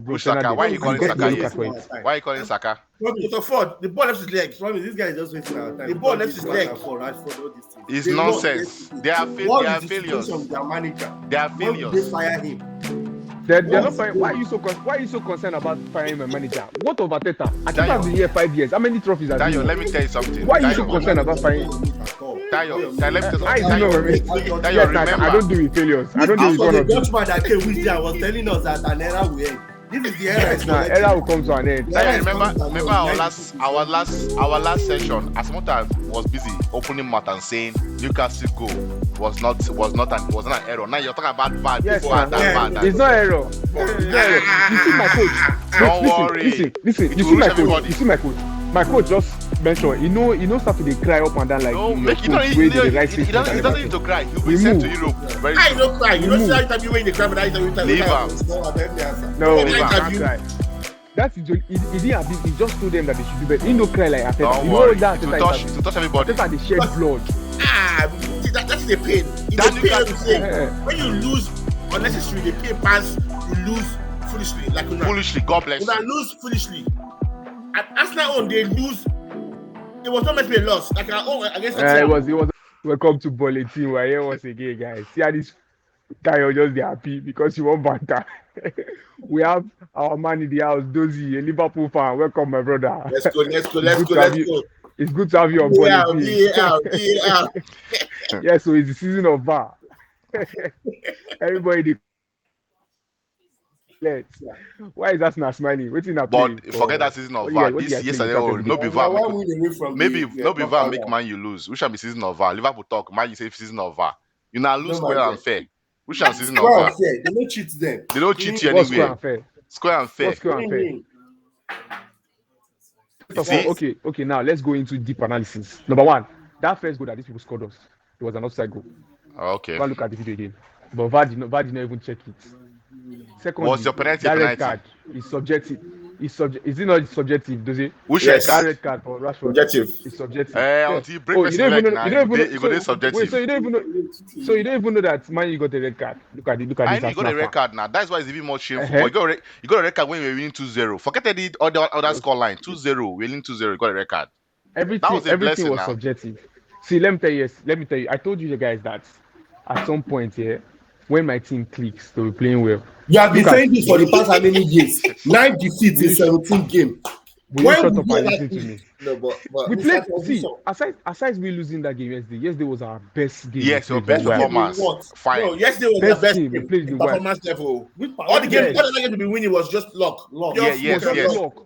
Which Saka? Why are you calling Saka here? Why are you calling Saka? Dr. Ford, the ball left his leg. This guy is just wasting our time. The ball left his leg. It's nonsense. They are failures. Their manager. They are Why would they failures. fire him? They're not firing. Why are you so concerned about firing a manager? What of Arteta? Arteta has been here 5 years. How many trophies has he Dayo, won? let me tell you something. Why are you so concerned about firing? Dayo, let me tell you I something. Dayo, remember. I don't do with failures. I don't do with one the of them. Dutchman that came with them was telling us that an era will end. This is the era. Era will come to an end. Dayo, remember our last session. Asmota was busy opening mouth and saying Newcastle goal was not an error. Now you're talking about bad. Yes, bad. It's not error. You see my coach. Don't worry. Listen. You see my coach. You see my coach. My coach just mentioned, you know, stuff to cry up and down like. No, he doesn't need to cry. He'll be sent to Europe. I don't cry. You don't see how you when they cry, but I don't leave him. No, he can't cry. That's he didn't have this. He just told them that they should do better. He no cry like Arteta. Don't you worry. know that To touch everybody. Arteta they shed blood. That's the pain. It's the pain to say. When you lose unnecessarily, the pain pass, you lose foolishly. Foolishly, God bless you. Lose foolishly. At Arsenal they lose. It was not meant to be a loss. Like our own against it was. Welcome to Bulletin. We're here once again, guys. See how this guy will just be happy because you want banter. We have our man in the house, Dozy, a Liverpool fan. Welcome, my brother. Let's go. It's good to have you on Bulletin. Yeah, so it's the season of VAR. Everybody. Why is Arsenal smiling? Waiting up. But forget that season of VAR. This yesterday, no be VAR. Maybe no be VAR make man you lose. Which shall be season of VAR? Liverpool talk. Man, you say season of VAR. You now lose square and fair. Which shall season of VAR? They don't cheat them. They don't cheat you anywhere. Square and fair. Okay. Now let's go into deep analysis. Number one, that first goal that these people scored us, it was an offside goal. Okay. Go and look at the video again. But VAR did not even check it. Secondly, what's your penalty? That red card is subjective. Is it not subjective? Does it? Yes. That red card for Rashford. Subjective. It's subjective. Until you break your leg now, you go subjective. Wait, so you don't even know that man you got a red card. Look at this. I know you got a red card now. That's why it's even more shameful. You got a red card when you're winning 2-0. Forget the other score line. 2-0, winning 2-0. You got a red card. Everything was subjective. See, let me tell you. I told you guys that at some point here, when my team clicks, they'll be playing well. You have been saying this for the past how many years? 9 defeats in 17 games. Will you shut up and listen to me? No, but we played. See, aside we losing that game yesterday was our best game. Yes, your best performance. Fine. No, yesterday was the best game. Performance level. All the games, what the game to be winning was just luck. Yes.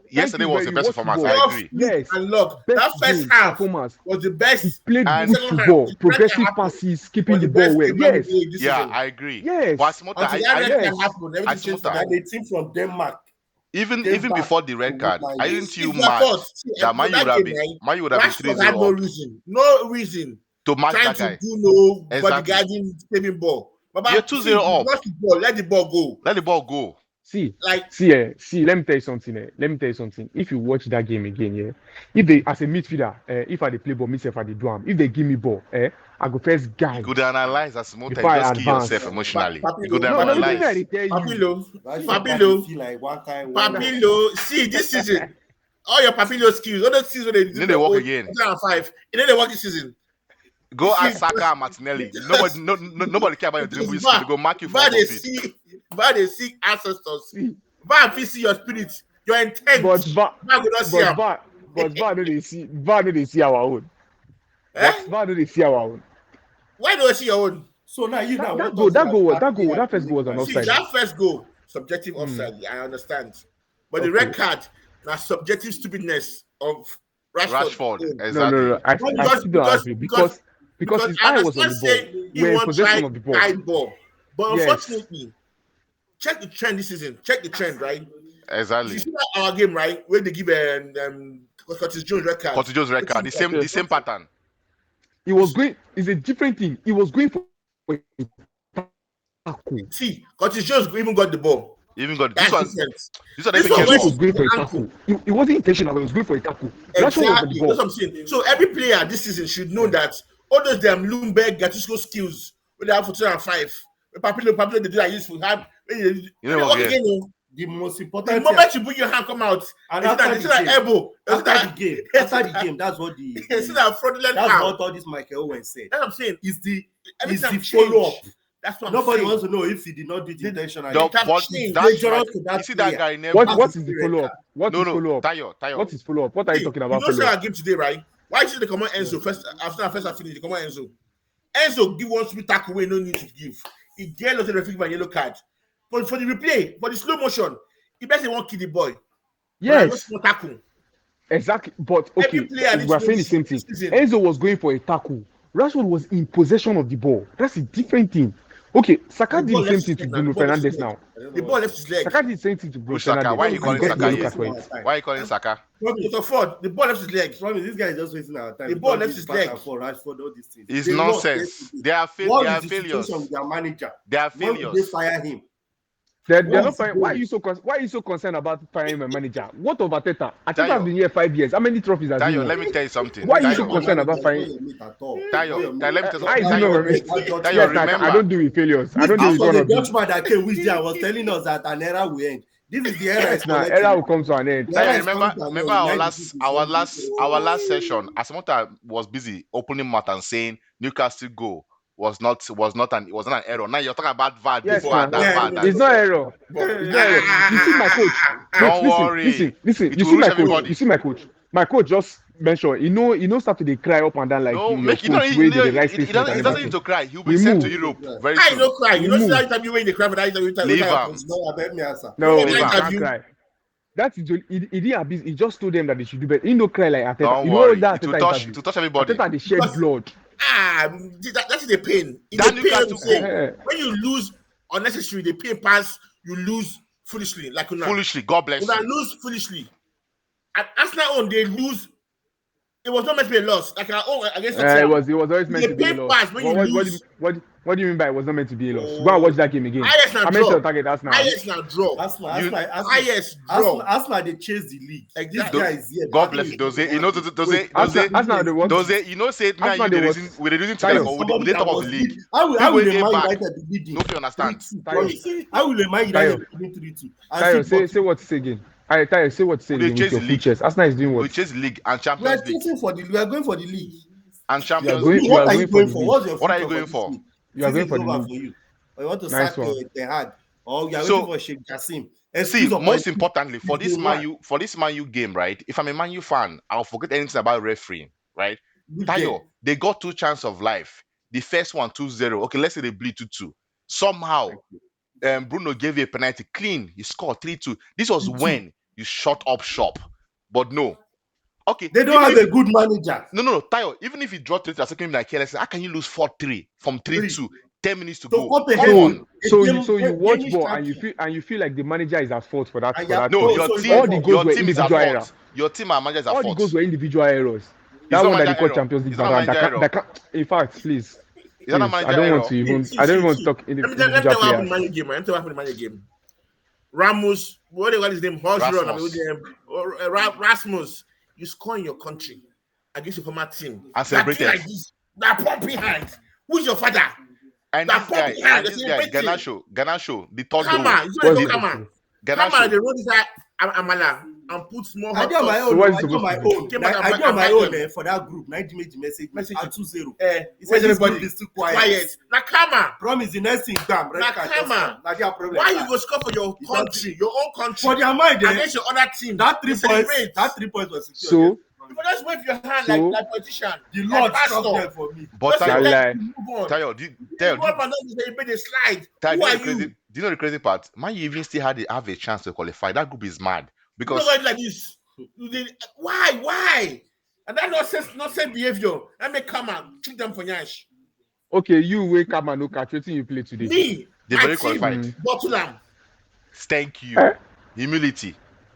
Yesterday was the best performance. I agree. Yes, and luck. That first half was the best. He played good football, progressive passes, keeping the ball well. Yes. Yeah, I agree. Yes. But the team from Denmark. Even before the red card, I didn't you mad that man you would have been 3-0. No reason to match that guy. Bodyguarding saving ball. You're 2-0 up. Let the ball go. See, let me tell you something. If you watch that game again, if they as a midfielder, if I play ball, myself I do am. If they give me ball, I go first guy. You could analyze as much as just kill yourself emotionally. You could analyze. Papilo. See this season, all your Papilo skills, all those skills they work again. 2005. They work this season. Go ask Saka and Martinelli. Nobody care about your dribble. They go mark you for it. But they see ancestors. But see your spirit, your intent. But VAR no dey see our own. VAR no dey see our own. Why do I see your own? So now you know that first goal was an offside. See, that first goal, subjective offside. I understand, but the red card, that subjective stupidness of Rashford. Exactly. No. I don't agree because his eye was on the ball. We're in possession of the ball. But unfortunately, check the trend this season. Check the trend, right? Exactly. You see that our game, right? Where they give Curtis Jones red card. Curtis Jones red card. The same pattern. He was going. It's a different thing. He was going for. See, Curtis Jones even got the ball. Even got this one. This one was going for a tackle. It wasn't intentional. It was going for a tackle. Exactly. That's what I'm saying. So every player this season should know that all those Bloomberg Gattuso skills when they have for 2005. Papilo they do that useful. the most important. The moment you put your hand come out, and after the elbow. After the game, that's what the. That's what all this Michael Owen said. That's what I'm saying. Is the follow up. That's what nobody wants to know if he did not do it intentionally. You see that guy never. What is the follow up? What is follow up? Tayo. What is follow up? What are you talking about? You know, our game today, right? Why should they come on Enzo first? After first finish, they come on Enzo. Enzo give one sweet tackle away, no need to give. He get lost in the referee by yellow card. But for the replay, for the slow motion, he basically won't kill the boy. Yes. Tackle. Exactly. But okay, we are saying the same thing. Enzo was going for a tackle. Rashford was in possession of the ball. That's a different thing. Okay, Saka did the same thing to Bruno Fernandes now. The ball left his leg. Saka did the same thing to Bruno Fernandes. Why are you calling Saka? Why are you calling Saka? The ball left his leg. This guy is just wasting our time. The ball left his leg. Rashford, all these things. It's nonsense. They are failures. Their manager. They are failures. When they fire him? They're not firing. Why are you so concerned about firing my manager? What of Arteta? Arteta has been here 5 years. How many trophies has he won? Let me tell you something. Why are you so concerned about firing? Tayo, let me tell you something. I don't do with failures. I don't do with one of them. The Dutchman that came with there was telling us that an era will end. This is the era. Era will come to an end. Remember our last session. Asamoah was busy opening mouth and saying Newcastle goal was not an error. Now you're talking about VAR. Yes, it's not error. You see my coach. Don't worry. Listen. You see my coach. You see my coach. My coach just mentioned. He start to cry up and down like. No, he doesn't need to cry. He'll be sent to Europe very soon. I don't cry. You know that time you when they cry for that interview. Leave him. No, he can't cry. That's he didn't abuse. He just told them that they should do better. He don't cry like Arteta. Don't worry. To touch everybody. Arteta, they shed blood. That's the pain. When you lose unnecessary, the pain pass, you lose foolishly. Like foolishly, God bless you. Una lose foolishly. At Arsenal they lose. It was not meant to be a loss. Like our own against it was always meant to be a loss. Pass, what do you mean by it was not meant to be a loss? Go and watch that game again. I meant to target Arsenal. Arsenal draw. Arsenal they chase the league. Like this guy is here. God bless you. Doze, you know, say it. Man, we're reducing to the top of the league. I will remind you that the leading. No, you understand. I will remind you that the leading 3-2. Say what to say again. Tayo, say what to say again with your features. Arsenal is doing what? We chase the league and Champions League. We are going for the league. And Champions League. What are you going for? What are you going for? You are going for the league. Or you want to sack the hard, or you are going for Sheikh Jassim. See, most importantly, for this Man U game, right? If I'm a Man U fan, I'll forget anything about refereeing, right? Tayo, they got 2 chances of life. The first one 2-0. Okay, let's say they bleed 2-2. Somehow, Bruno gave you a penalty clean. He scored 3-2. This was when you shut up shop. But no. Okay. They don't have a good manager. No, Tayo, even if you draw 3-2, I second like careless, how can you lose 4-3 from 3-2? 10 minutes to go. So you watch ball and you feel like the manager is at fault for that. No, your team is at fault. Your team and manager is at fault. All the goals were individual errors. That one that they called Champions League. In fact, please. I don't want to talk in the individual players. Let me tell you what game. Ramos, what is his name? Rasmus, you score in your country against your former team. And celebrated. That pump behind. Who's your father? And this guy, Ganacho, the third goal. Kama, they wrote this Amala and put small hot I do my own for that group. 90 message at 2-0. He said everybody is too quiet. Nakama. Promise the next thing, damn. Nakama. Why you go score for your country, your own country? For their mind, against your other team. That 3 points was secured. So, you just wave your hand like politician. The Lord stopped there for me. But Tayo, do you know the crazy part? Man, you even still have a chance to qualify. That group is mad because like this. Why? And that nonsense behavior. Let me come and treat them for Nyash. Okay, you wake up and look at what you play today. Me, they're very qualified. Bottle. Thank you. Humility.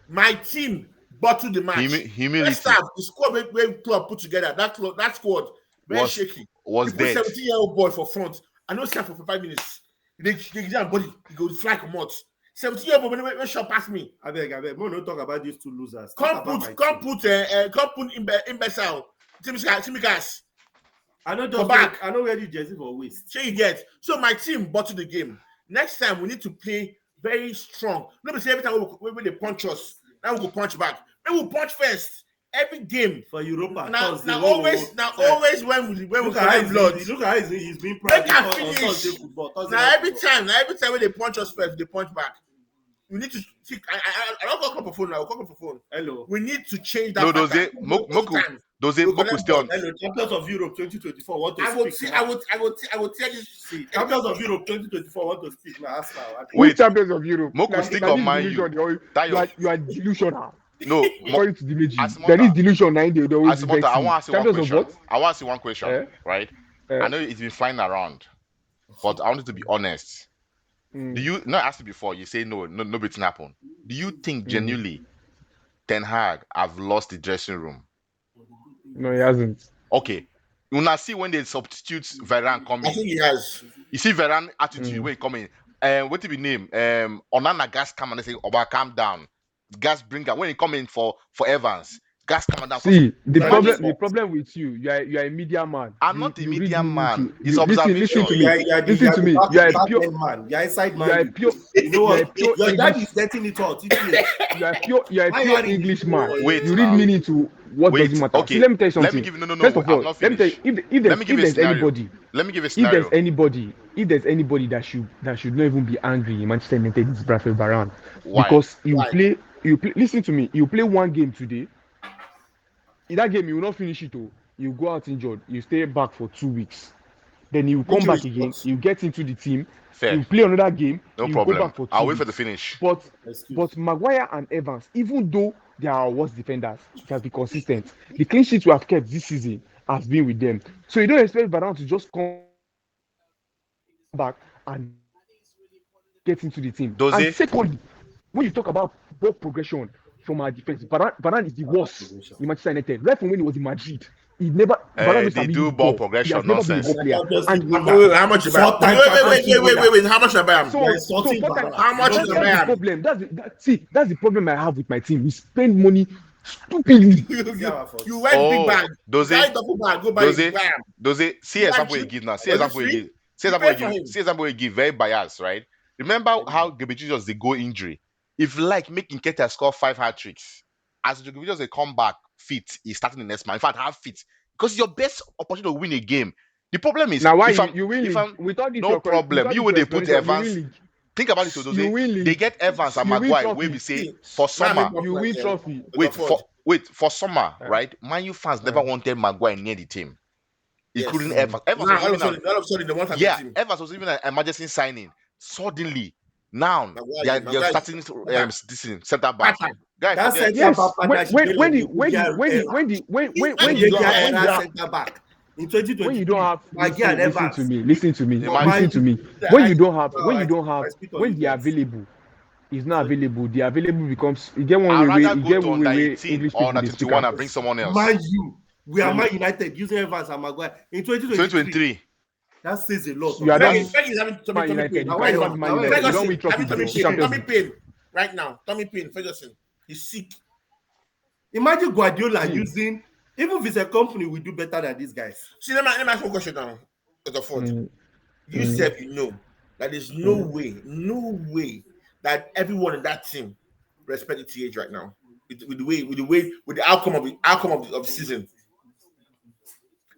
My team bottled the match. Humility. The squad when Klopp put together, that squad very shaky. Was dead. 17-year-old boy for front. I know for 5 minutes. They get body. He go fly come out. 17-year-old boy when shot past me. I beg. We don't talk about these 2 losers. Come put imbecile. Timikas. I know where you jersey for waste. So you get. So my team bottled the game. Next time we need to play very strong. Nobody say every time when they punch us, now we go punch back. Maybe we punch first. Every game for Europa. Now always when we collect blood. Look at how he's being proud. They can finish. Now every time when they punch us first, they punch back. We need to see. I don't call for phone now. I'll call for phone. Hello. We need to change that. No, Moku still on. Hello, Champions of Europe 2024. What to speak? I would tell you. See, Champions of Europe 2024. Want to speak now? Ask now. Wait, Champions of Europe. Moku stick on Man U. You are delusional. No, according to the legend, there is delusion. They always I want to ask you one question. What? I want to ask you one question, right? I know it's been flying around, but I want you to be honest. Do you not asked you before? You say no, nothing happened. Do you think genuinely Ten Hag have lost the dressing room? No, he hasn't. Okay. You now see when they substitute Varane coming. I think he has. You see Varane attitude when he coming. What did he name? Onana Gas come and they say, Oba, calm down. Gas bringer when he come in for Evans. Gas coming down. See, the problem with you are a media man. I'm not a media man. It's observation. Listen to me. You are a pure man. You are inside man. You are a pure. You know what? Your dad is letting it out. You are a pure English man. Wait, you read meaning to what doesn't matter. Okay. See, let me tell you something. First of all, let me tell you if there's anybody. Let me give a scenario. If there's anybody that should not even be angry in Manchester United, it's Brentford Varane. Why? Because you play. Listen to me. You play one game today. In that game, you will not finish it. You go out injured. You stay back for 2 weeks. Then you come back again. You get into the team. Fair. You play another game. No you problem. Go back for 2 I'll wait weeks. for the finish. But Maguire and Evans, even though they are our worst defenders, it has been consistent. The clean sheets we have kept this season has been with them. So you don't expect Varane to just come back and get into the team. And secondly, when you talk about ball progression from our defense, Varane is the worst in Manchester United. Right from when he was in Madrid, he never. They do ball progression nonsense. Wait, how much you buy? Wait, how much I buy him? How much you buy him? Problem. That's the problem I have with my team. We spend money stupidly. You went big bag. Go buy him. See example you give now. See example you give. Very biased, right? Remember how Gebetizos they go injury. If like making Nketiah score 5 hat-tricks, as Gebetizos they come back fit, he's starting the next man. In fact, have fit because it's your best opportunity to win a game. The problem is now why you win? No problem. You would they put Evans. Think about it, so they get Evans and Maguire. Where we say for summer you win trophy. For summer, right? Man U fans never wanted Maguire near the team, including Evans. Evans was even an emergency signing. Suddenly, now they're starting this center back. Guys, when you don't have listen to me. When they're available, it's not available. The available becomes you get one way. English people they speak and bring someone else. We are Man United using Evans and Maguire in 2023. That says a lot. You are having tummy pain. Tummy pain right now. Tummy pain. Ferguson. He's sick. Imagine Guardiola using. Even if it's a company, we do better than these guys. See, let me ask you a question now. You said you know that there's no way that everyone in that team respect the TH right now with the outcome of the season.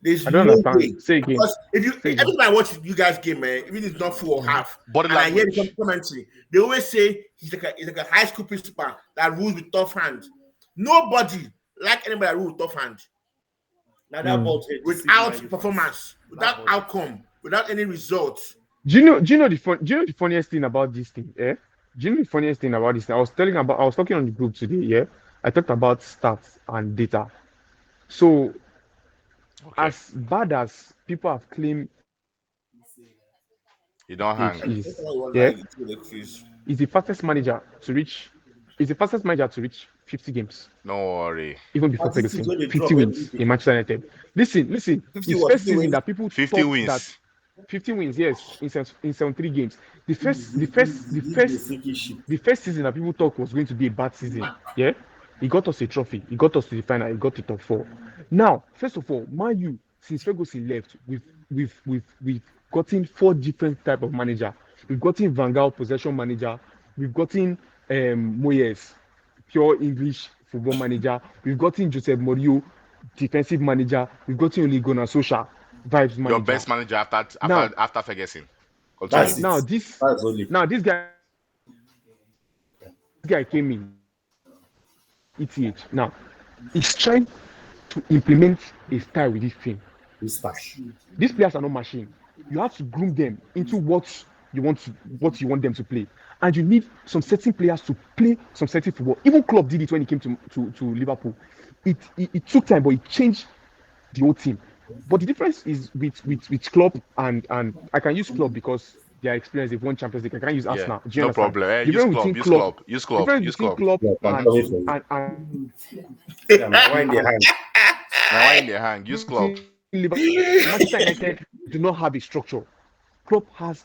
There's I don't understand. Say again. Because every time I watch you guys game, man, even if it's not full or half, and I hear the commentary, they always say he's like a high school principal that rules with tough hand. Nobody like anybody that rules with tough hand. Now that without performance, without outcome, without any results. Do you know the funniest thing about this thing? Do you know the funniest thing about this thing? I was talking on the group today. Yeah, I talked about stats and data. So. Okay. As bad as people have claimed, you don't hang. He's the fastest manager to reach. He's the fastest manager to reach 50 games. No worry. Even before Ferguson, 50 wins in Manchester United. Listen. His first season that people 50 wins. That 50 wins, yes, in 73 games. The first season that people thought was going to be a bad season. Yeah. He got us a trophy. He got us to the final. He got to top 4. Now, first of all, Man U, since Ferguson left, we've gotten 4 different type of manager. We've gotten Van Gaal, possession manager. we've gotten Moyes, pure English football manager. We've gotten Joseph Mourinho, defensive manager. We've gotten Ole Gunnar Solskjaer, vibes manager. Your best manager after Ferguson. That's it. Now That's only. this guy came in ETH. Now he's trying to implement a style with this team. These players are not machine. You have to groom them into what you want them to play, and you need some certain players to play some certain football. Even Klopp did it when he came to Liverpool. It took time, but it changed the whole team. But the difference is with Klopp and I can use Klopp because they are experienced. They've won Champions League. I can't use Arsenal. Yeah, no problem. Use Klopp. Use Klopp. And Now in the hand. Now in their hand. Use Klopp. Manchester United do not have a structure. Klopp has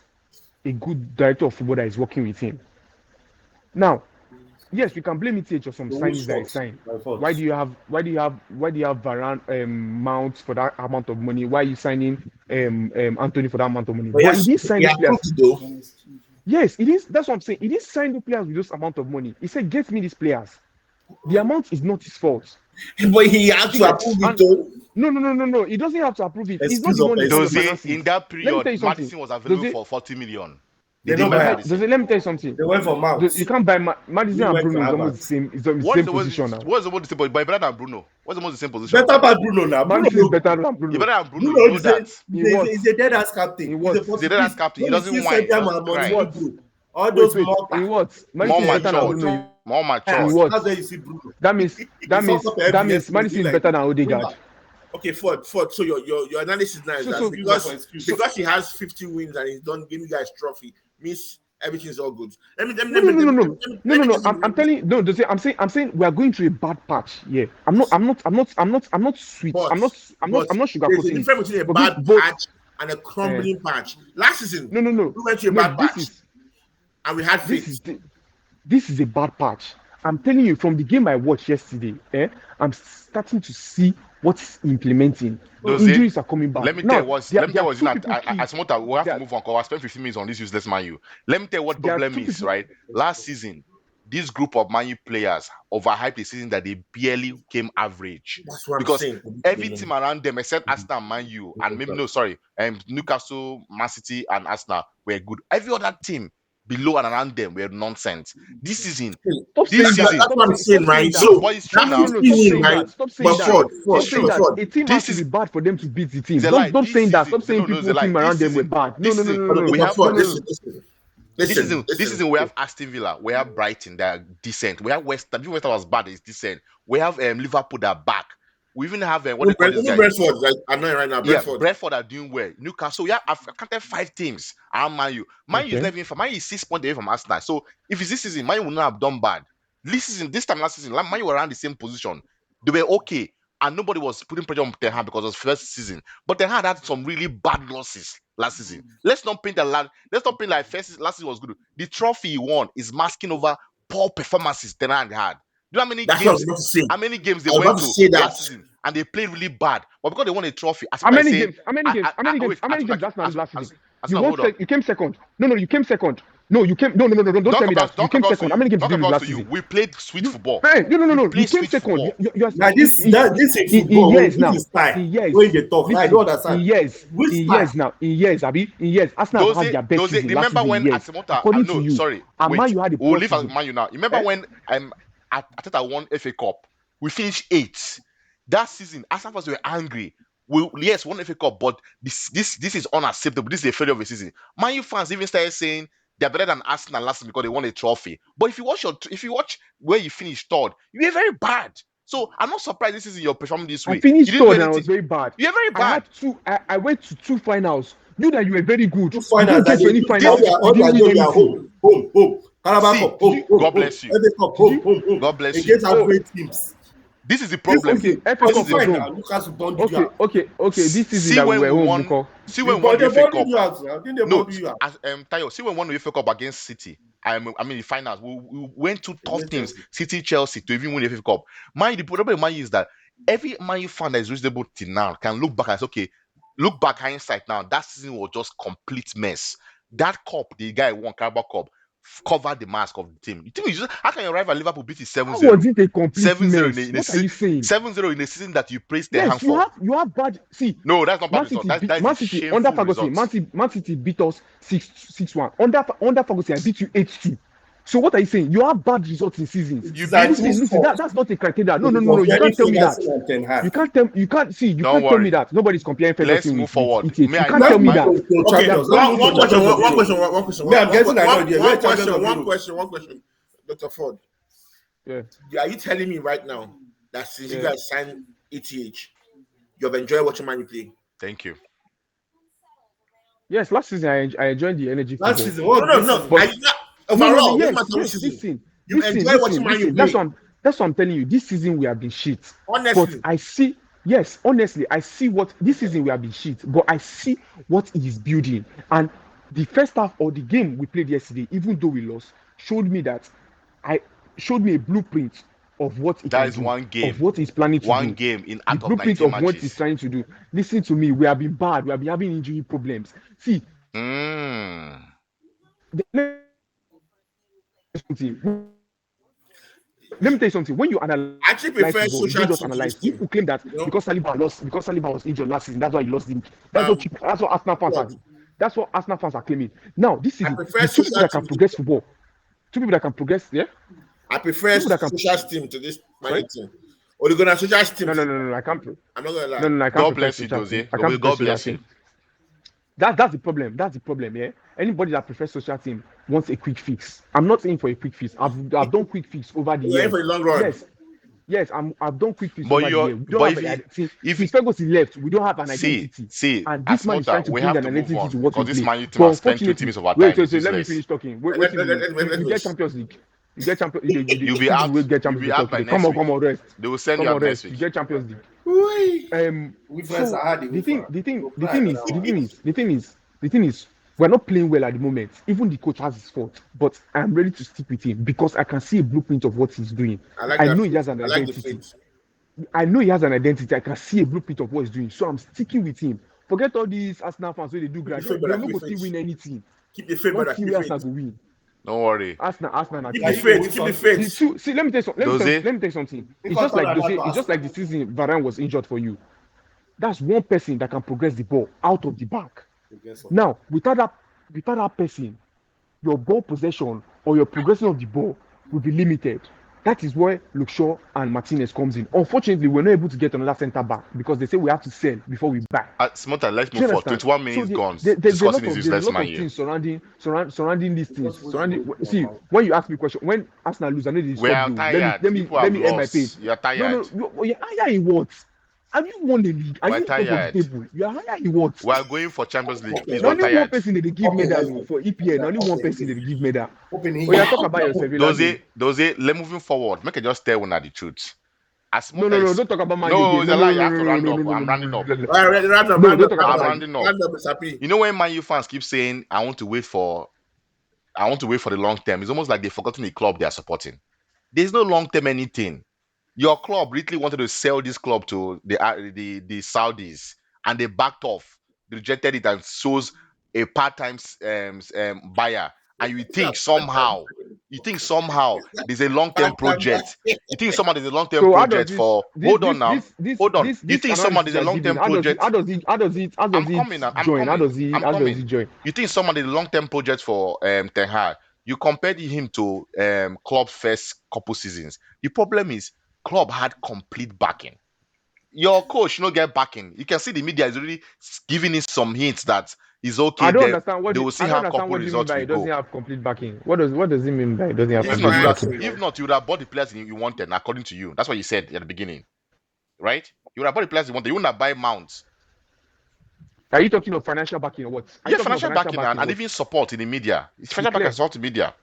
a good director of football that is working with him. Now, yes, we can blame ETH or some signings that is signed. Why do you have Varane Mount for that amount of money? Why are you signing Anthony for that amount of money? But he didn't sign the players. though. Yes, it is. That's what I'm saying. He didn't sign the players with this amount of money. He said, "Get me these players." The amount is not his fault. But he had to approve it though. No. He doesn't have to approve it. He's not the one that Those does finances. in that period, Madison was available for 40 million. They didn't buy Madison. Let me tell you something. They went for Mount. You can't buy Madison and Bruno is almost the same. It's the same position now. What's the most the same? By better than Bruno. What's the most the same position? Better by Bruno now. Madison is better than You Bruno. better than Bruno. Bruno You know that. is a dead ass captain. He was. He's a dead ass captain. He doesn't whine. All those Wait, more. in what? More Madison is better than mature. Bruno. More In mature. what? That's where you see Bruno. That means Madison is better than Odegaard. Okay, Ford. So your analysis now is So- that because he has 50 wins and he's done giving you guys trophy means everything's all good. No. I'm telling you. No, I'm saying we are going through a bad patch. Yeah. I'm not sweet. But- I'm not There's a sugarcoating it. difference between a But bad both- patch and a crumbling patch. Last season, No. we went through a bad patch and we had faith. This is a bad patch. I'm telling you, from the game I watched yesterday, I'm starting to see what's implementing. Injuries are coming back. Let me tell you what's. Let me tell you what's. two people I key. we have There to are- move on because I spent 15 minutes on this useless Man U. Let me tell you what There are problem two is, people- right? Last season, this group of Man U players overhyped the season that they barely came average. That's what Because I'm saying. Every team around them except Arsenal and Man U and maybe Newcastle, Man City and Arsenal were good. Every other team below and around them were nonsense. This season, Stop saying this that. season. That's what I'm saying, right? that. So But it's true that now. Stop 50 saying win, that. right? Stop saying But that. Ford, Stop saying that. Ford. A team This has to is- be bad for them to beat the team. It's a lie. Don't This saying that. season- Stop saying no, it's a people lie. team around This them were season- bad. No. this season- we But have- Ford, no. This season we have Aston Villa, we have Brighton that are decent, we have West Ham. Even West Ham was bad, it's decent. We have Liverpool that are back. We even have what they call this guy. Brentford, like, I know right now. Brentford. Brentford are doing well. Newcastle, I've counted 5 teams around Man U. Man U is Okay. level for Man U is 6 points away from Arsenal. So if it's this season, Man U would not have done bad. This time last season, Man U were around the same position. They were okay, and nobody was putting pressure on Ten Hag because it was first season. But Ten Hag had some really bad losses last season. Let's not paint like last season was good. The trophy he won is masking over poor performances Ten Hag had. Do you know how many That's what I was games? about to say. How many games they I was went about to say to that. last season and they played really bad, but because they won a trophy, How many games? How many games? Last season? You came second. No, you came second. No, you came. No. Don't tell me that. You came second. How many games did you lose last season? We played sweet football. Hey, no. You play came sweet second. football. You are Now this is football. Yes, now. This is style. Yes. When they talk, I don't understand. Yes. Which Yes, now. Yes, Abi. Yes. Arsenal had their best season last remember season. when Yes. Asimota? According to No, you. sorry. And Wait, Man U had a we'll poor leave at season. Man U now. Remember when Ateta won FA Cup? We finished 8th. That season, Arsenal fans were angry. We won FA Cup, but this is unacceptable. This is a failure of a season. Man U fans even started saying they're better than Arsenal last season because they won a trophy. But if you watch where you finished 3rd, you were very bad. So I'm not surprised this season you're performing this way. I finished You didn't do 3rd and I was anything. very bad. You're very bad. I went to 2 finals. You that you were very good. Two finals. You don't get to any finals. You didn't win anything. Home. Carabao See, Cup, home. God bless you. FA Cup, home. God bless you. Against our great teams. This is the problem. Okay, FA This Cup is fine was now. home. Newcastle bond you out. Okay. This See season that we when were we home, won. Nico. See when we won the They FA bonded Cup. you out. I think they No, bonded you out. Tayo, see when we won the FA Cup against City. I mean the finals. We went to tough teams, City, Chelsea, to even win the FA Cup. The problem with Man U is that every Man U fan that is reasonable till now can look back and say, okay, look back hindsight now. That season was just complete mess. That cup, the guy won Carabao Cup. cover the mask of the team. The team is just, how can your rival Liverpool beat it 7-0? How was it a complete 7-0 mess? in a What are you season, saying? 7-0 in a season that you praised Ten Hag Yes, for. you have bad. See, No, that's not bad Man result. City, That's Man a City shameful under Ferguson, result. Man City beat us 6-1. Under Ferguson, I beat you 8-2. So what are you saying? You have bad results in seasons. You Listen, that's not a criteria. No. You can't tell me that. You can't see. You Don't can't tell me worry. that. Nobody's comparing Let's Ferguson move with forward. ETH. You May I- can't tell me that. Okay, one question. Me, I'm guessing I know. One question. Dr. Ford. Yeah. Are you telling me right now that since you Yeah. guys signed ETH, you've enjoyed watching Man U play? Thank you. Yes, last season I enjoyed the energy. Last football. season, what? No. But- Overall, yes, this season. listen. You enjoy watching Man U play. That's what I'm telling you. This season we have been shit. Honestly. But I see, yes, honestly, I see what this season we have been shit, but I see what he is building. And the first half of the game we played yesterday, even though we lost, showed me a blueprint of what he That can is do, one game. of what he's planning to One do. game in The out of blueprint 19 of what he's matches. trying to do. Listen to me, we have been bad. We have been having injury problems. See, let me tell you something. When you analyze, I actually prefer football, you social don't just team to analyze. this team. People claim that because Saliba was injured last season, that's why he lost him. That's what Arsenal fans are. That's what Arsenal fans are claiming. Now, this is prefer the two people that social can team. progress football. Two people that can progress. Yeah. I prefer People that can- social team to this Man U Sorry? team. Or they're gonna social team. No. I can't. I'm not gonna lie. No. I can't. God prefer bless you, social Jose. team. I can't God prefer bless social you. team. That's the problem. That's the problem. Yeah. Anybody that prefers social team wants a quick fix. I'm not saying for a quick fix. I've done quick fix over the You're in years. for the long run. Yes, I've done quick fix But over the you're- year. We but don't if have you- since Ferguson left, we don't have an identity. See, And this man is trying to we bring have an to move identity on to what because we this play. Man U team But has spent 2 unfortunately, teams of our wait, time. It's let me useless. finish talking. Let- You get Champions League. You get Champions League. You'll be out. Get You'll Champions be League. out by Okay, next week. Come on, rest. They will send Come you on, out next rest. You week. get Champions League. We So first had it. the thing is, we're not playing well at the moment. Even the coach has his fault, but I'm ready to stick with him because I can see a blueprint of what he's doing. I know he has an identity. I know he has an identity. I can see a blueprint of what he's doing, so I'm sticking with him. Forget all these Arsenal fans where they do grad. faith, They're brother, not keep going the to faith. win anything. Keep the faith, brother. Not Keep see the Arsenal faith. will win. Don't worry. Arsenal. Keep the faith. Keep the faith. See, let me tell you something. Jose? Let me tell you something. It's Because just like all that Jose, was it's just like the season Varane was injured for you. That's one person that can progress the ball out of the back. Now, without that person, your ball possession or your progression of the ball will be limited. That is where Luke Shaw and Martinez comes in. Unfortunately, we're not able to get another centre back because they say we have to sell before we buy. Smarter, let's Do you move forward. understand? 21 minutes So gone. there's a Discussing lot is of useless, man. things surrounding these things. See, when you ask me a question, when Arsenal lose, I know this. We are tired. Let me People have end my lost. page. You're tired. You're higher in what? Have you won the league? Are We're you top of the tired. table? You are higher in what? We are going for Champions League. Please, Now we're only one tired. person that they give medal for EPL. Now only one person that they give medal. Oh, yeah, talk about your Sevilla game. Those, let moving forward. Make it just tell one at the truth. No, don't talk about Man U No, game. it's a lie. You have to round up. I'm rounding up. All right, round up. No, don't talk about I'm Man U. rounding up. Round up is happy. You know when Man U fans keep saying, I want to wait for the long term. It's almost like they've forgotten the club they are supporting. There's no long term anything. Your club really wanted to sell this club to the Saudis, and they backed off. They rejected it and chose a part-time buyer. And you think somehow there's a long-term project. You think somehow there's a long-term So how project does for. Hold on now. Hold on. You this think someone there's a long-term project? How does it I'm coming. join? How does it join? You think someone did a long-term project for Ten Hag? You compared him to Klopp's first couple seasons. The problem is Klopp had complete backing. Your coach, get backing. You can see the media is really giving it some hints that he's okay. I don't understand what they will see how couple what you mean results by will it doesn't go. have complete backing. What does it mean by it doesn't have If complete backing? not, you would have bought the players you wanted, according to you. That's what you said at the beginning, right? You would have bought the players you wanted. You wouldn't have buy mounts. Are you talking of financial backing or what? Yeah, financial backing and even support in the media. It's financial backing and support in the media.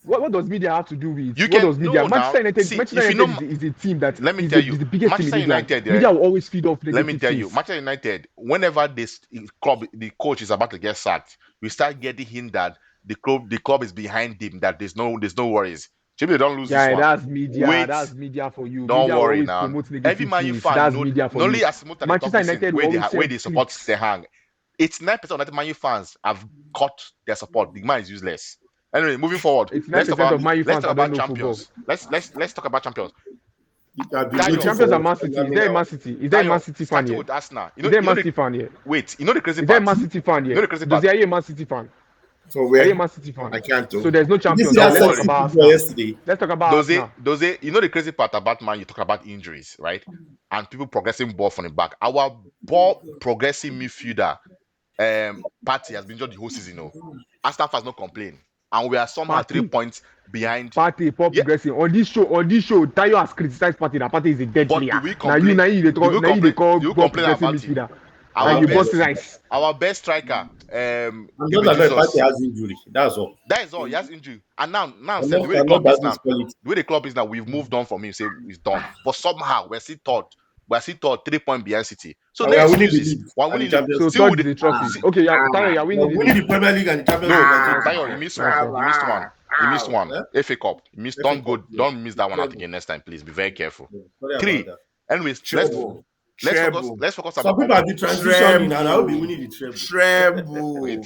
What does media have to do with? You what does media? know Manchester now, see, United if you know- is a team that Let me is tell the, you, is the biggest Manchester team in England. United, Media will always feed off Let negative me tell you, things. Manchester United, whenever this club, the coach is about to get sacked, we start getting him that the club is behind him, that there's no worries. Maybe they don't lose this one. That's media. Wait. That's media for you. Don't Media will worry always now. promote negative Every Man U things. fan That's know, media for not only you. as much Manchester United will always where they sell support tweets. Ten Hag. 89% of Man U fans have cut their support. The man is useless. Anyway, moving forward. It's Let's 9% talk of Man U about fans that don't know football. champions. Let's talk about champions. The champions are Man City. Is there a Man City? Is there a Man City fan starting here? with Arsenal. Is there a Man City fan here? Wait, you know the crazy Is there a part? Man City fan You know here? the crazy Does part? he a Man City fan? So Are you where? a Man City fan? I can't do. So there's no champions. This is Don't Let's talk worry. about for Arsenal. yesterday. Let's talk about Arsenal. You know the crazy part about Man, you talk about injuries, right? And people progressing ball from the back. Our ball progressing midfielder, Party has been injured the whole season. No, Arsenal fans not complain, and we are somehow Partey. 3 points behind. Party progressing on this show. Tayo has criticized Party. That Party is a dead But player. do we Now complain? you Do we they call do you ball complain progressing about it? midfielder. Our And you best, bust rice. our best striker, I'm Gabriel not aware Jesus. Party has injury. That's all. That is all. He has injury, and now I'm said not, the way the I'm not club is that now, disqualified. the way the club is now, we've moved on from him. Say he's done, but somehow we're still third. We're still third, 3 points behind City. So And no we are winning the excuses. league We're and winning the the Champions So League. still third with is the the trophy. Okay, Tayo, you're We winning are the winning league. the Premier League and the Champions no, League. Tayo, you missed one. You missed one. You missed one. Eh? FA Cup. You missed. FA Don't Cup, go. yeah. Don't miss that one out Treble. again next time, please. Be very careful. Sorry Three. about that. Anyways, Treble. let's focus. Treble. Let's focus Some about. people have been transitioning and I will be winning the treble. Treble. Wait.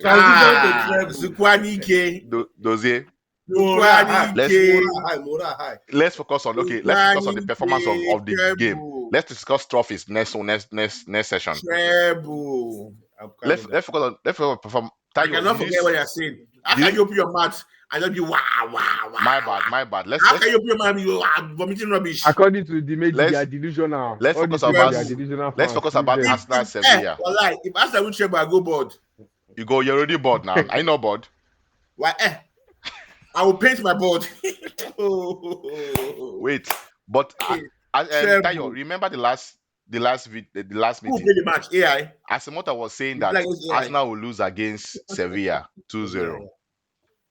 Treble. Zukwanike. Dozie. Mora high. Let's focus on let's focus on the performance of the game. Let's discuss trophies next session. Treble. Let's focus on perform. I cannot forget what you're saying. How can you open your mouth and just be wow? My bad. How can you open your mouth and you are vomiting rubbish? According to the media, Let's- they are delusional. let's All focus these people, about- they are delusional Let's fans. focus Leave about them. Arsenal Sevilla. Well, if Arsenal win treble, I go bored. You're already bored now. I know bored. Why? I will paint my board. Wait, but Treble. Tayo, remember the last Who meeting? played the match? AI. Asimota was saying that Like it's AI. Arsenal will lose against Sevilla 2-0.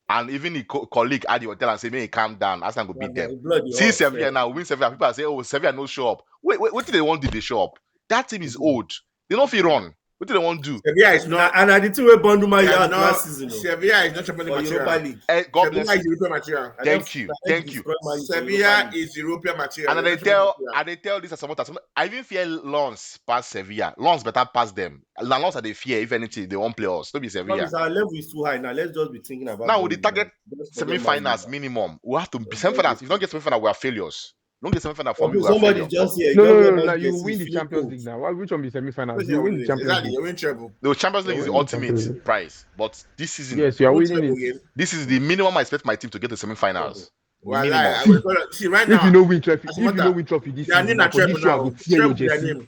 And even the colleague at the hotel and say, "May he calm down. Arsenal will beat them." See Sevilla now, win Sevilla. People are saying, "Oh, Sevilla no show up." Wait, what did they want? Did they show up? That team is old. They don't feel run. What do they want to do? Sevilla is not. And I did two way bundle my They are yard not- last season. Sevilla is not Champions League For Europa material. League. God Sevilla bless is you. European material. Thank you. Sevilla is European material. And they tell this as Asimota. I even fear Lens past Sevilla. Lens better pass them. Lens are they fear if anything they won't play us. Don't be Sevilla. Our level is too high now. Let's just be thinking about. Now with the target semi-finals minimum, we have to be semi-finals. If you don't get semi-final, we are failures. Don't get semi-final for me, we are Somebody failures. just here. No. You win the Champions League now. Which one be semi-finals? You win the Champions Exactly, League. you win treble. The Champions League is the You're winning ultimate Champions prize, but this season, Yes, you are Who winning treble it. again? this is the minimum I expect my team to get to semi-finals. Well, Minimum. I will call it- see right now. If you know win trophy, As if a you matter- know win trophy this They are season, named a for this treble show I now. will tear your Treble their jersey. name.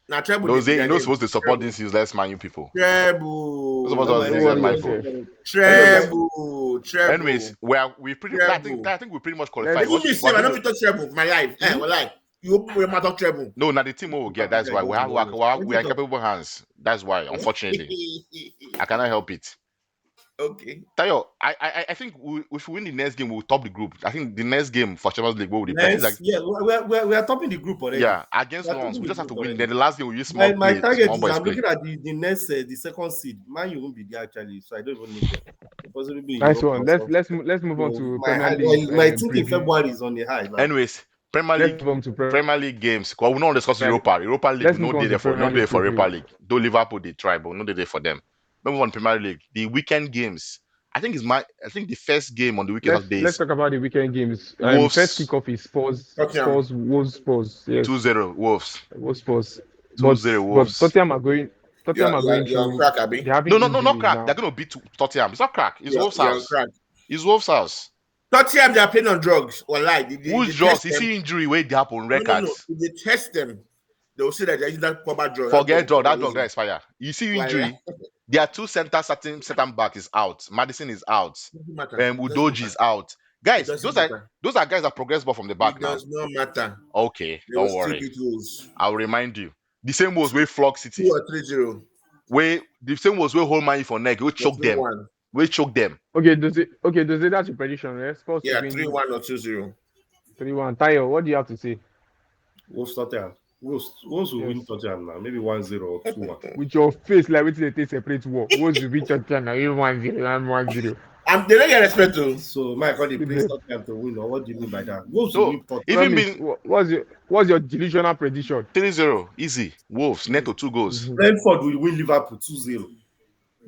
Now treble. Those their you're not name. supposed to support these useless Man U people. Treble. Those of us are Don't useless worry Man yourself. U. Treble. Anyways, we pretty. I think we pretty much qualified. Let's- Even me, say, I don't fit touch treble. My life. Well, like you open your mouth of treble. No, now the team will get. That's why we are in capable hands. That's why, unfortunately, I cannot help it. Okay. Tayo, I think if we win the next game, we'll top the group. I think the next game for Champions League, will depend. Next, yeah, we are topping the group already. Yeah, against We're Lens, topping we the just have to group win. already. Then the last game we use small My play, target small is boys I'm play. looking at the next the second seed. Man, you won't be there actually, so I don't even need it. Possibly be in Nice Europe one. or Let's something. move on to my Premier League. my think in preview. February is on the high. Man. Anyways, Premier Let's League. move on to Premier League games. Because we don't discuss Right. Europa League. Let's No move on day to there for Premier League Europa preview. League. Though Liverpool they try, but no day there for them. Move on Premier League. The weekend games. I think the first game on the weekend of Let's days talk about the weekend games. Wolves. First kickoff is Spurs, Wolves, Spurs. Yes, 2-0 Wolves. Wolves, Spurs. 2-0 Wolves. But Tottenham are going. Tottenham are going You're on through. crack, Abi. They're having No, injuries crack. now. They're gonna beat Tottenham. It's not crack. It's Wolves' You're on house. crack. It's Wolves' house. Tottenham, they are playing on drugs. Or like Who's drugs? You see injury where they happen records. If they test them, they will say that they're using that proper drug. Forget drug. That drug that expire. You see Why, injury. Their two center back is out. Madison is out. Doesn't matter. Udoji is out. Guys, Doesn't those matter. are guys that progress ball from the back It now. does not matter. Okay, They will don't still worry. beat Wolves. I'll remind you. The same was where Flog City. 2 or 3-0. Where the same was where hold money for neck. We choke them. 3-1. We choke them. Okay, does it? That's your prediction, right? Spurs to Yeah, win 3-1 or 2-0. 3-1. Tayo, what do you have to say? Wolves Tottenham. Wolves will win Tottenham now. Maybe 1-0 or 2-1. With your face like wetin dey take separate war. Wolves will beat Tottenham. You 1-0, I'm 1-0. They don't get respect to. So, Mike, how they place Tottenham to win, or what do you mean by that? Wolves will So win Tottenham. even Promise, being what's your delusional prediction? 3-0, easy. Wolves, net to 2 goals. Brentford will win Liverpool 2-0.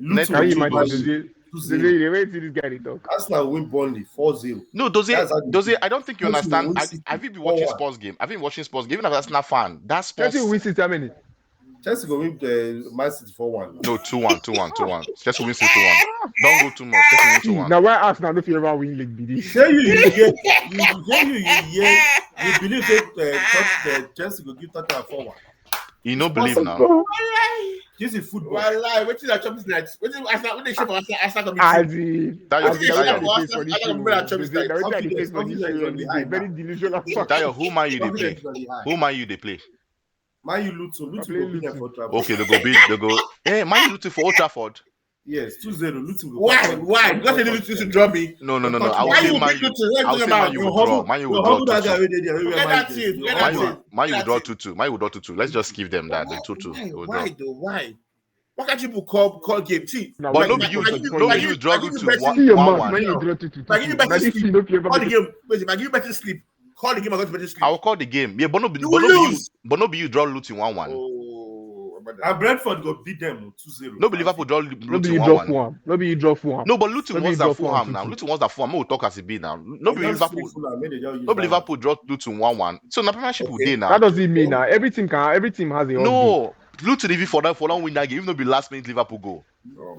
Net Luton to Can you two will imagine? goals. The way this guy they talk. Arsenal win Burnley 4-0. No, does it? I don't think you understand. Have you been watching sports game? I've been watching sports game. Even as an Arsenal fan, that's sports. Chelsea win 6 how many? Chelsea go win the Man City 4-1. No, 2-1. Chelsea win 6-1. Don't go too much. Chelsea win 2-1. Now why Arsenal no fit ever win league be this? You believe that Chelsea go give Tottenham 4-1. You no believe now. This is football. Wallahi, what is that Champions League? What is Arsenal? What they show for Arsenal coming? Very delusional. Tayo, who man you they play? Who man you they play? Man you Luton will beat them for Old Trafford. Okay, they go. Hey, man you Luton for Old Trafford. Yes, 2-0. Luton go. Why? Not any Luton to draw me. No. I will say man you will draw. Man you will draw 2-2. Man you will draw 2-2. Man you will draw 2-2. Let's just give them that. The 2-2. Why though? Why? Why can't you call game? See, but no, you draw Luton 1-1. Man you draw 2-2. Call the game. Wait, I give you better sleep. Call the game. I got better sleep. I will call the game. Yeah, but no be you draw Luton 1-1. And Brentford go beat them 2-0. No, be Liverpool draw Luton 1-1. No, be you draw Fulham. No, but Luton wants that Fulham now. Luton wants that Fulham. We'll talk as it be now. No, be Liverpool. No, be Liverpool draw Luton 1-1. So the Premiership will day now. That doesn't mean now every team has a no. Luton if for that win that game, even though be last minute Liverpool go.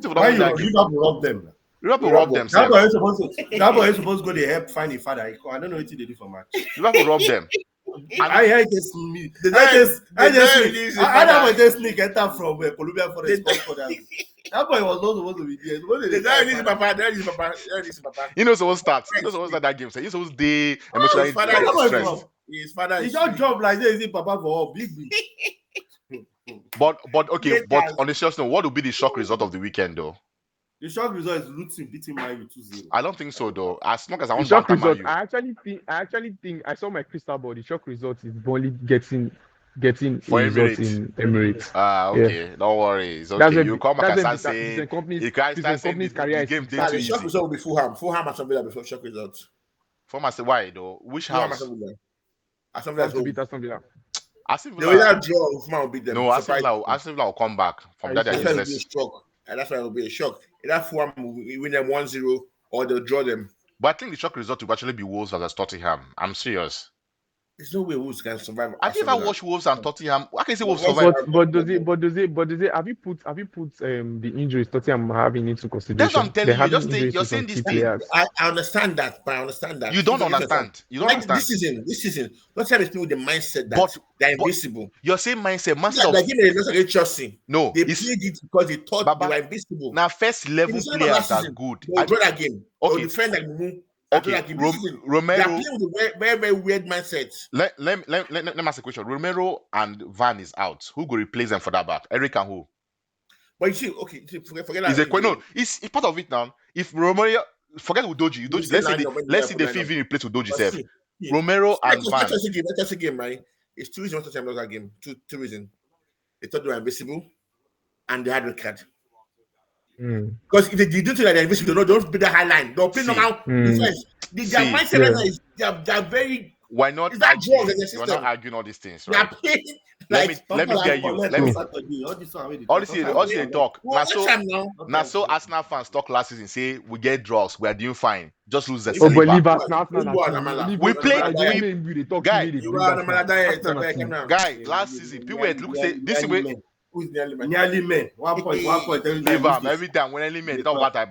Liverpool rob them. Liverpool rob them. That boy is supposed to go to help find a father. I don't know what they do for match. Liverpool rob them. I just sneak enter from Colombia for the sport for that. That boy was not supposed to be there. You know, so start that game. So you supposed to emotionally stressed. His father. He just job like this. He papa for all big. But on the serious note, what will be the shock result of the weekend though? The shock result is Luton beating Man U 2-0. I don't think so though. As long as I want to result, I actually think I saw my crystal ball. The shock result is Burnley getting for result in Emirates. Okay. Don't worry. It's okay. You come back and say the game the shock result will be Fulham. Fulham and Sevilla before shock results. Fulham say why though? Which house? Aston Villa. Aston Villa. They will not draw. Fulham will beat them. No, Aston Villa will come back from that. That's why it will be a shock. Either Fulham will win them 1-0 or they'll draw them. But I think the shock result will actually be Wolves versus Tottenham. I'm serious. There's no way Wolves can survive. I think if I watch Wolves and Tottenham, I can say Wolves survive. But does it? Have you put the injuries Tottenham having into consideration? That's what I'm telling you. You're saying this thing. I understand that, but I understand that. You don't understand. You don't understand. This season, Tottenham is people with the mindset that they're invisible. You're saying mindset. They give me a Chelsea. No, they played it because they thought they were invisible. Now, first 11 players are good. They'll draw that game. Okay. Defend that game. Okay, Romero. They are playing with a very, very weird mindset. Let me ask a question. Romero and Van is out. Who will replace them for that back? Eric and who? But you see, forget that. No, it's part of it now. If Romero, forget Udoji. Let's see the Fivi replace Udoji self. Romero and Van. That's a game, right? It's 2 reasons to that game. Two reasons. They thought they were invisible, and they had red card. Because if they do things like they're invisible, don't be the high line. Don't play normal defense. Their mindset is they're very. Why not? You're not arguing all these things, right? Let me get you. All this talk. Now, so Arsenal fans talk last season. Say we get draws. We are doing fine. Just lose the Saliba. We played. Guy, last season people were looking say this way. Nearly men. 1 point. Every time when any men talk about that,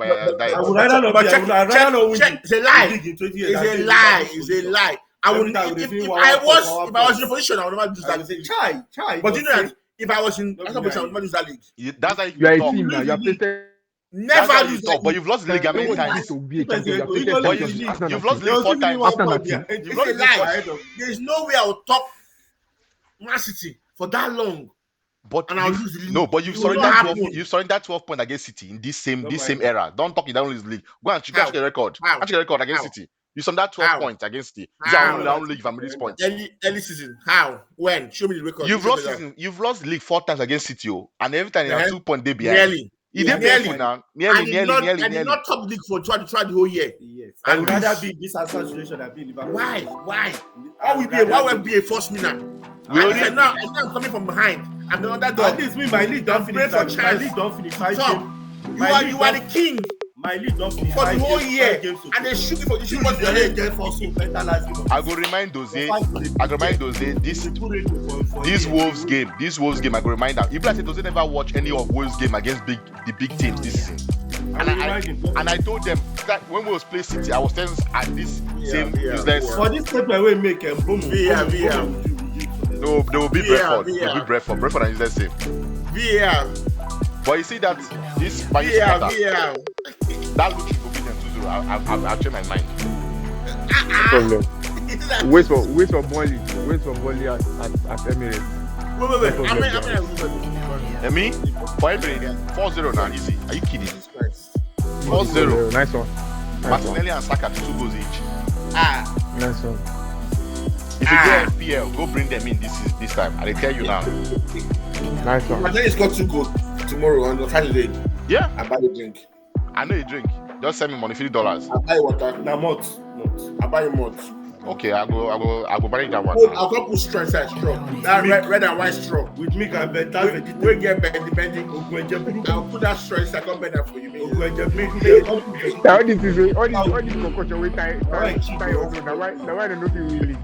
I would rather not check. It's a lie. It's a lie. I would. If I was in a position, I would never do that. Try. But you know that if I was in a position, I would never do that league. That's how you are a team now. You are played. Never lose that. But you've lost the league how many times? You've lost the league 4 times. It's a lie. There's no way I will top Man City for that long. But you've surrendered 12 points against City in this same era. Don't talk in that only league. Go and check the record. Check the record against City. You surrendered 12 points against City. This is the only league if I'm this point. Early season. How? When? Show me the record. You've lost the league 4 times against City, and every time you have 2 points they behind. Nearly. Nearly. I did not top the league for try the whole year. Yes. I would rather be this situation than be Liverpool. Why? Why will be a first winner? Now I'm coming from behind. I'm the underdog. At least my league don't finish. My league don't finish. You are the king. My lead don't finish for the whole year, games and they shoot for you must the be get for so better last game. I go remind those this Wolves game, I go remind them. If like say those never watch any of Wolves game against the big teams this season. And I told them that when we was playing City, I was telling at this same business. For this statement we make boom. No, they will be Brentford. They will be Brentford. Brentford and the same. VAR. But you see that this that Luton will beat them 2-0. I'll change my mind. Problem. Wait for Burnley. Wait for Burnley at Emirates. Wait. And me? For Emirates, 4-0 now, easy. Are you kidding? 4-0. Nice one. Martinelli and Saka 2 goals each. Nice one. If you go FPL, go bring them in this time. I tell you now. Nice one. Martinelli's got 2 goals tomorrow on Saturday. Yeah. I buy a drink. I know you drink. Just send me money, $50. I buy water. Now malt. I buy a malt. Okay, I'll go buy that one. I'll go put straw inside straw. That red and white straw. With milk and better vegetable. We get bending. I'll put that straw inside. I'll bend that for you. All this concoction we tie. Now why don't you really?